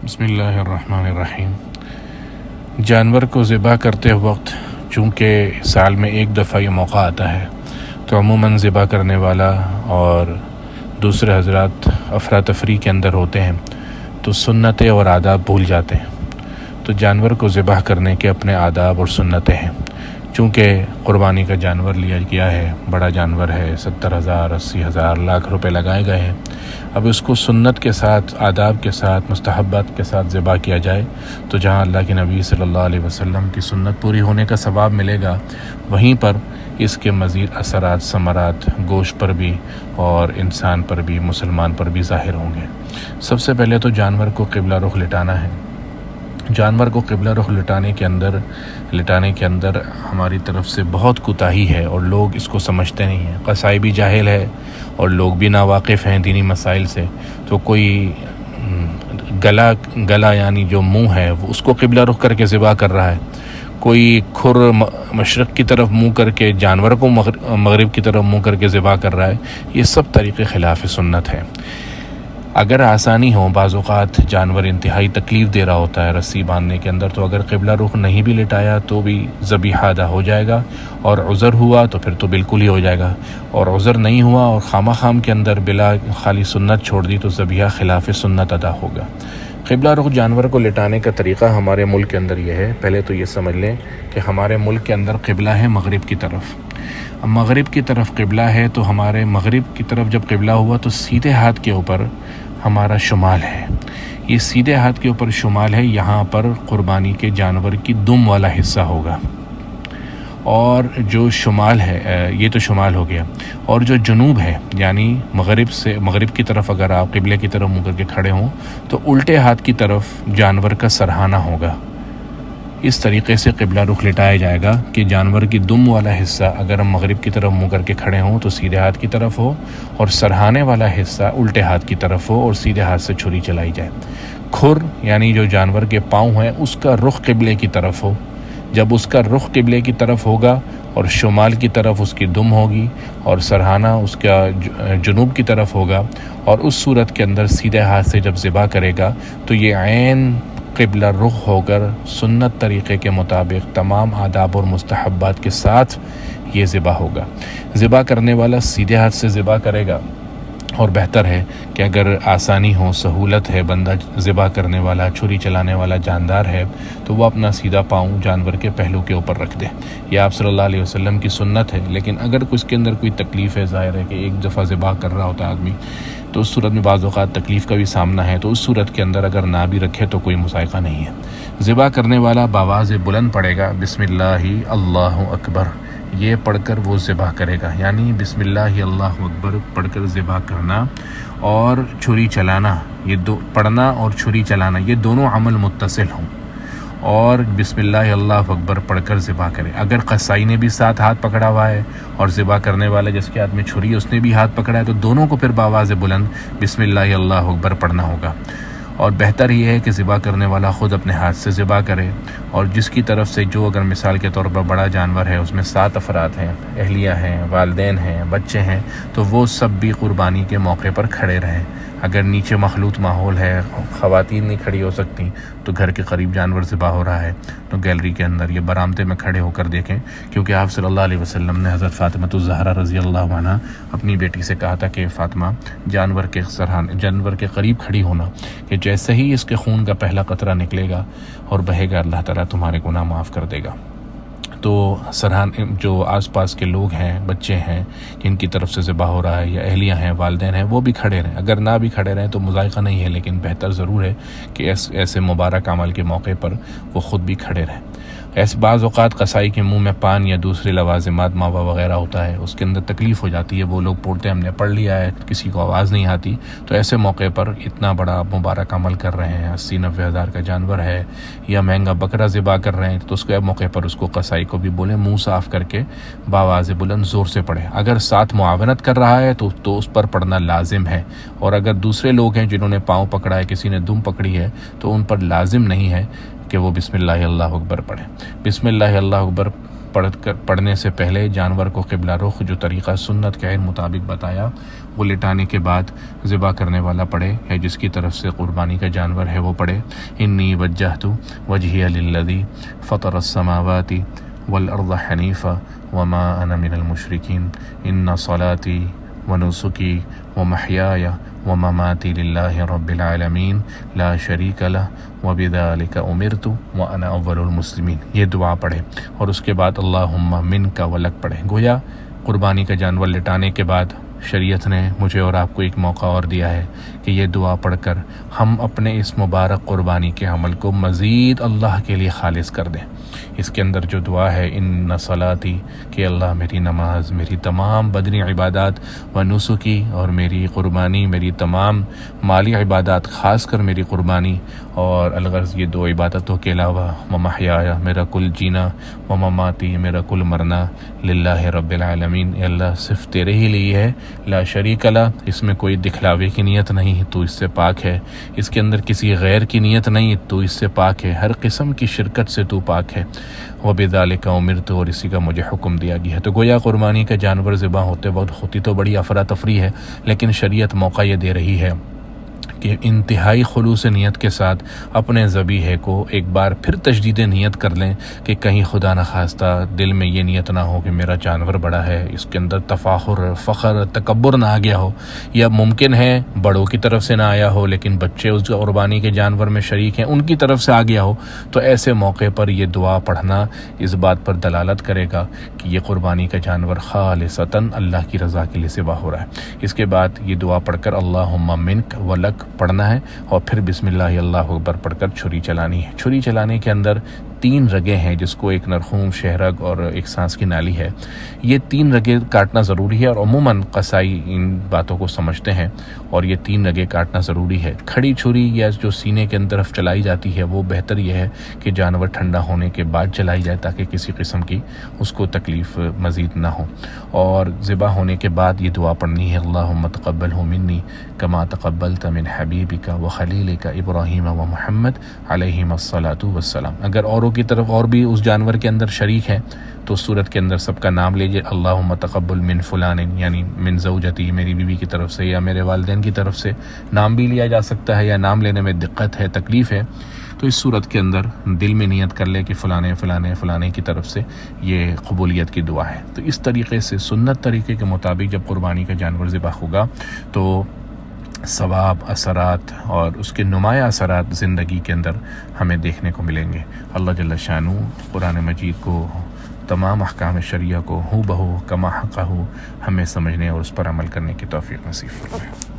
بسم اللہ الرحمن الرحیم۔ جانور کو ذبح کرتے وقت چونکہ سال میں ایک دفعہ یہ موقع آتا ہے تو عموماً ذبح کرنے والا اور دوسرے حضرات افراتفری کے اندر ہوتے ہیں تو سنتیں اور آداب بھول جاتے ہیں۔ تو جانور کو ذبح کرنے کے اپنے آداب اور سنتیں ہیں۔ چونکہ قربانی کا جانور لیا گیا ہے، بڑا جانور ہے، 70,000 80,000 لاکھ روپے لگائے گئے ہیں، اب اس کو سنت کے ساتھ، آداب کے ساتھ، مستحبات کے ساتھ ذبح کیا جائے تو جہاں اللہ کے نبی صلی اللہ علیہ وسلم کی سنت پوری ہونے کا ثواب ملے گا، وہیں پر اس کے مزید اثرات ثمرات گوشت پر بھی اور انسان پر بھی، مسلمان پر بھی ظاہر ہوں گے۔ سب سے پہلے تو جانور کو قبلہ رخ لٹانا ہے۔ جانور کو قبلہ رخ لٹانے کے اندر ہماری طرف سے بہت کوتاہی ہے اور لوگ اس کو سمجھتے نہیں ہیں۔ قصائی بھی جاہل ہے اور لوگ بھی ناواقف ہیں دینی مسائل سے، تو کوئی گلا یعنی جو منہ ہے وہ اس کو قبلہ رخ کر کے ذبح کر رہا ہے، کوئی کھر مشرق کی طرف منہ کر کے جانور کو مغرب کی طرف منہ کر کے ذبح کر رہا ہے۔ یہ سب طریقے خلاف سنت ہے۔ اگر آسانی ہو، بعض اوقات جانور انتہائی تکلیف دے رہا ہوتا ہے رسی باندھنے کے اندر، تو اگر قبلہ رخ نہیں بھی لٹایا تو بھی ذبیحہ ادا ہو جائے گا، اور عذر ہوا تو پھر تو بالکل ہی ہو جائے گا، اور عذر نہیں ہوا اور خام کے اندر بلا خالی سنت چھوڑ دی تو ذبیحہ خلاف سنت ادا ہوگا۔ قبلہ رخ جانور کو لٹانے کا طریقہ ہمارے ملک کے اندر یہ ہے۔ پہلے تو یہ سمجھ لیں کہ ہمارے ملک کے اندر قبلہ ہے مغرب کی طرف۔ اب مغرب کی طرف قبلہ ہے تو ہمارے مغرب کی طرف جب قبلہ ہوا تو سیدھے ہاتھ کے اوپر ہمارا شمال ہے۔ یہ سیدھے ہاتھ کے اوپر شمال ہے، یہاں پر قربانی کے جانور کی دم والا حصہ ہوگا، اور جو شمال ہے یہ تو شمال ہو گیا، اور جو جنوب ہے یعنی مغرب کی طرف اگر آپ قبلے کی طرف منہ کر کے کھڑے ہوں تو الٹے ہاتھ کی طرف جانور کا سرہانہ ہوگا۔ اس طریقے سے قبلہ رخ لٹایا جائے گا کہ جانور کی دم والا حصہ اگر ہم مغرب کی طرف منہ کر کے کھڑے ہوں تو سیدھے ہاتھ کی طرف ہو، اور سرہانے والا حصہ الٹے ہاتھ کی طرف ہو اور سیدھے ہاتھ سے چھری چلائی جائے۔ کھر یعنی جو جانور کے پاؤں ہیں اس کا رخ قبلے کی طرف ہو۔ جب اس کا رخ قبلے کی طرف ہوگا اور شمال کی طرف اس کی دم ہوگی اور سرہانہ اس کا جنوب کی طرف ہوگا، اور اس صورت کے اندر سیدھے ہاتھ سے جب ذبح کرے گا تو یہ عین قبلہ رخ ہو کر سنت طریقے کے مطابق تمام آداب اور مستحبات کے ساتھ یہ ذبح ہوگا۔ ذبح کرنے والا سیدھے ہاتھ سے ذبح کرے گا، اور بہتر ہے کہ اگر آسانی ہو، سہولت ہے، بندہ ذبح کرنے والا، چھری چلانے والا جاندار ہے تو وہ اپنا سیدھا پاؤں جانور کے پہلو کے اوپر رکھ دے۔ یہ آپ صلی اللہ علیہ وسلم کی سنت ہے، لیکن اگر کچھ کے اندر کوئی تکلیف ہے، ظاہر ہے کہ ایک دفعہ ذبح کر رہا ہوتا ہے آدمی تو اس صورت میں بعض اوقات تکلیف کا بھی سامنا ہے، تو اس صورت کے اندر اگر نہ بھی رکھے تو کوئی مذائقہ نہیں ہے۔ ذبح کرنے والا باواز بلند پڑے گا بسم اللہ اللہ اکبر، یہ پڑھ کر وہ ذبح کرے گا، یعنی بسم اللہ اللہ اکبر پڑھ کر ذبح کرنا اور چھری چلانا، یہ پڑھنا اور چھری چلانا یہ دونوں عمل متصل ہوں، اور بسم اللہ اللہ اکبر پڑھ کر ذبح کرے۔ اگر قصائی نے بھی ساتھ ہاتھ پکڑا ہوا ہے اور ذبح کرنے والا جس کے ہاتھ میں چھری ہے اس نے بھی ہاتھ پکڑا ہے تو دونوں کو پھر باواز بلند بسم اللہ اللہ اکبر پڑھنا ہوگا۔ اور بہتر یہ ہے کہ ذبح کرنے والا خود اپنے ہاتھ سے ذبح کرے، اور جس کی طرف سے جو اگر مثال کے طور پر بڑا جانور ہے اس میں 7 افراد ہیں، اہلیہ ہیں، والدین ہیں، بچے ہیں، تو وہ سب بھی قربانی کے موقع پر کھڑے رہیں۔ اگر نیچے مخلوط ماحول ہے، خواتین نہیں کھڑی ہو سکتی، تو گھر کے قریب جانور ذبح ہو رہا ہے تو گیلری کے اندر یا برآمدے میں کھڑے ہو کر دیکھیں، کیونکہ آپ صلی اللہ علیہ وسلم نے حضرت فاطمہ الزہرا رضی اللہ عنہ اپنی بیٹی سے کہا تھا کہ فاطمہ جانور کے قریب کھڑی ہونا، کہ جیسے ہی اس کے خون کا پہلا قطرہ نکلے گا اور بہے گا اللہ تعالیٰ تمہارے گناہ معاف کر دے گا۔ تو جو آس پاس کے لوگ ہیں، بچے ہیں جن کی طرف سے ذبح ہو رہا ہے، یا اہلیہ ہیں، والدین ہیں، وہ بھی کھڑے رہیں۔ اگر نہ بھی کھڑے رہیں تو مذائقہ نہیں ہے، لیکن بہتر ضرور ہے کہ ایسے مبارک عمل کے موقع پر وہ خود بھی کھڑے رہیں۔ ایسے بعض اوقات قصائی کے منہ میں پان یا دوسرے لوازمات ماوا وغیرہ ہوتا ہے، اس کے اندر تکلیف ہو جاتی ہے، وہ لوگ پڑھتے ہیں ہم نے پڑھ لیا ہے، کسی کو آواز نہیں آتی، تو ایسے موقع پر اتنا بڑا مبارک عمل کر رہے ہیں، 80-90 ہزار کا جانور ہے یا مہنگا بکرا ذبح کر رہے ہیں، تو اس کے موقع پر اس کو قصائی کو بھی بولیں منہ صاف کر کے باواز بلند زور سے پڑھے۔ اگر ساتھ معاونت کر رہا ہے تو اس پر پڑھنا لازم ہے، اور اگر دوسرے لوگ ہیں جنہوں نے پاؤں پکڑا ہے، کسی نے دم پکڑی ہے، تو ان پر لازم نہیں ہے کہ وہ بسم اللہ اللہ اکبر پڑھیں۔ بسم اللہ اللہ اکبر پڑھنے سے پہلے جانور کو قبلہ رخ جو طریقہ سنت کے مطابق بتایا وہ لٹانے کے بعد ذبح کرنے والا پڑھے یا جس کی طرف سے قربانی کا جانور ہے وہ پڑھے انی وجہت وجہی للذی فطر السماوات والارض حنیفا وما انا من المشرکین ان صلاتی ونسکی ومحیای ومماتی للہ رب العالمین لا شریک لہ وبذالک امرت وانا اول المسلمین. یہ دعا پڑھے اور اس کے بعد اللہم منک ولک پڑھے. گویا قربانی کا جانور لٹانے کے بعد شریعت نے مجھے اور آپ کو ایک موقع اور دیا ہے کہ یہ دعا پڑھ کر ہم اپنے اس مبارک قربانی کے عمل کو مزید اللہ کے لیے خالص کر دیں. اس کے اندر جو دعا ہے ان صلاتی کہ اللہ میری نماز، میری تمام بدنی عبادات و نسکی اور میری قربانی، میری تمام مالی عبادات خاص کر میری قربانی اور الغرض یہ دو عبادتوں کے علاوہ ومحیایا میرا کل جینا ومماتی میرا کل مرنا للہ رب العالمین، اے اللہ صرف تیرے ہی لیے ہے، لا شریک لہ، اس میں کوئی دکھلاوے کی نیت نہیں، تو اس سے پاک ہے، اس کے اندر کسی غیر کی نیت نہیں، تو اس سے پاک ہے، ہر قسم کی شرکت سے تو پاک ہے. وبذالک امرت، اور اسی کا مجھے حکم دیا گیا ہے. تو گویا قربانی کا جانور ذبح ہوتے وقت ہوتی تو بڑی افراتفری ہے، لیکن شریعت موقع یہ دے رہی ہے کہ انتہائی خلوص نیت کے ساتھ اپنے ذبیحے کو ایک بار پھر تجدید نیت کر لیں کہ کہیں خدا نخواستہ دل میں یہ نیت نہ ہو کہ میرا جانور بڑا ہے، اس کے اندر تفاخر، فخر، تکبر نہ آ گیا ہو، یا ممکن ہے بڑوں کی طرف سے نہ آیا ہو لیکن بچے اس قربانی کے جانور میں شریک ہیں ان کی طرف سے آ گیا ہو. تو ایسے موقع پر یہ دعا پڑھنا اس بات پر دلالت کرے گا کہ یہ قربانی کا جانور خالصتاً اللہ کی رضا کے لیے ذبح ہو رہا ہے. اس کے بعد یہ دعا پڑھ کر اللہم منک ولک پڑھنا ہے اور پھر بسم اللہ اللہ اکبر پڑھ کر چھری چلانی ہے. چھری چلانے کے اندر 3 رگیں ہیں، جس کو ایک نرخوم، شہرگ اور ایک سانس کی نالی ہے. یہ 3 رگیں کاٹنا ضروری ہے اور عموماً قصائی ان باتوں کو سمجھتے ہیں اور یہ 3 رگیں کاٹنا ضروری ہے. کھڑی چھری یا جو سینے کے اندر چلائی جاتی ہے وہ بہتر یہ ہے کہ جانور ٹھنڈا ہونے کے بعد چلائی جائے تاکہ کسی قسم کی اس کو تکلیف مزید نہ ہو. اور ذبح ہونے کے بعد یہ دعا پڑھنی ہے اللہم تقبلہ منی کما تقبلت من حبیبک و خلیلک ابراہیم و محمد علیہم الصلاۃ والسلام. اگر اوروں کی طرف اور بھی اس جانور کے اندر شریک ہیں تو اس صورت کے اندر سب کا نام لیجئے اللہم تقبل من فلان، یعنی من زوجتی، میری بیوی کی طرف سے یا میرے والدین کی طرف سے نام بھی لیا جا سکتا ہے، یا نام لینے میں دقت ہے، تکلیف ہے تو اس صورت کے اندر دل میں نیت کر لے کہ فلانے فلانے فلانے کی طرف سے یہ قبولیت کی دعا ہے. تو اس طریقے سے سنت طریقے کے مطابق جب قربانی کا جانور ذبح ہوگا تو ثواب، اثرات اور اس کے نمایاں اثرات زندگی کے اندر ہمیں دیکھنے کو ملیں گے. اللہ جل شانہ قرآن مجید کو، تمام احکام شریعہ کو ہو بہو کما حقہ ہمیں سمجھنے اور اس پر عمل کرنے کی توفیق نصیب فرمائے.